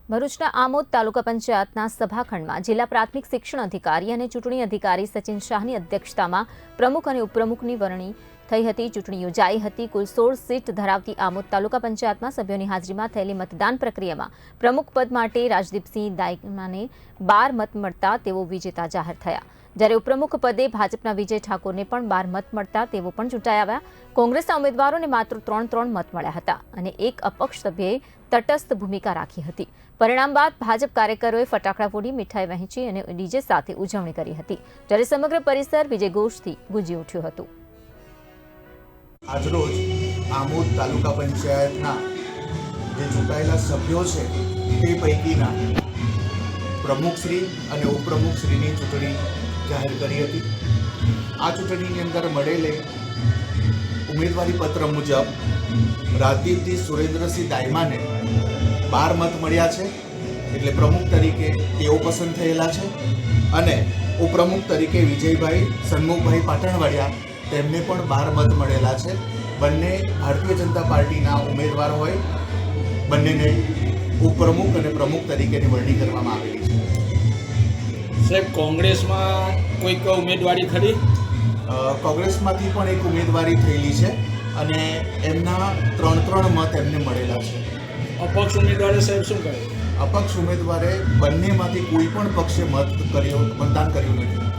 ભરૂચના આમોદ તાલુકા પંચાયતના સભાખંડમાં જિલ્લા પ્રાથમિક શિક્ષણ અધિકારી અને ચૂંટણી અધિકારી સચિન શાહની અધ્યક્ષતામાં પ્રમુખ અને ઉપપ્રમુખની વરણી થઈ હતી. ચૂંટણી યોજાઈ હતી. કુલ 16 સીટ ધરાવતી આમોદ તાલુકા પંચાયતમાં સભ્યોની હાજરીમાં થયેલી મતદાન પ્રક્રિયામાં પ્રમુખ પદ માટે રાજદીપસિંહ દાયમાને 12 મત મળતા તેઓ વિજેતા જાહેર થયા. જ્યારે ઉપપ્રમુખ પદે ભાજપના વિજય ઠાકોરને પણ 12 મત મળતા તેઓ પણ ચૂંટાઈ આવ્યા. કોંગ્રેસના ઉમેદવારોને માત્ર 3 મત મળ્યા હતા અને એક અપક્ષ સભ્યએ તટસ્થ ભૂમિકા રાખી હતી. પરિણામ બાદ ભાજપ કાર્યકરોએ ફટાકડા ફોડી મીઠાઈ વહેંચી અને ડીજે સાથે ઉજવણી કરી હતી. જ્યારે સમગ્ર પરિસર વિજય ઘોષથી ગુંજી ઉઠ્યું હતું. આજરોજ આમોદ તાલુકા પંચાયતના જે ચૂંટાયેલા સભ્યો છે તે પૈકીના પ્રમુખશ્રી અને ઉપપ્રમુખશ્રીની ચૂંટણી જાહેર કરી હતી. આ ચૂંટણીની અંદર મળેલે ઉમેદવારી પત્ર મુજબ રાજદીપજી સુરેન્દ્રસિંહ દાયમાને 12 મત મળ્યા છે, એટલે પ્રમુખ તરીકે તેઓ પસંદ થયેલા છે. અને ઉપપ્રમુખ તરીકે વિજયભાઈ સન્મુખભાઈ પાટણવાડિયા તેમને પણ 12 મત મળેલા છે. બંને ભારતીય જનતા પાર્ટીના ઉમેદવાર હોય, બંનેને ઉપપ્રમુખ અને પ્રમુખ તરીકેની વરણી કરવામાં આવેલી છે. સાહેબ, કોંગ્રેસમાં કોઈક ઉમેદવારી ખરી? કોંગ્રેસમાંથી પણ એક ઉમેદવારી થયેલી છે અને એમના 3 મત એમને મળેલા છે. અપક્ષ ઉમેદવારે સાહેબ શું કહ્યું? અપક્ષ ઉમેદવારે બંનેમાંથી કોઈ પણ પક્ષે મતદાન કર્યું નથી.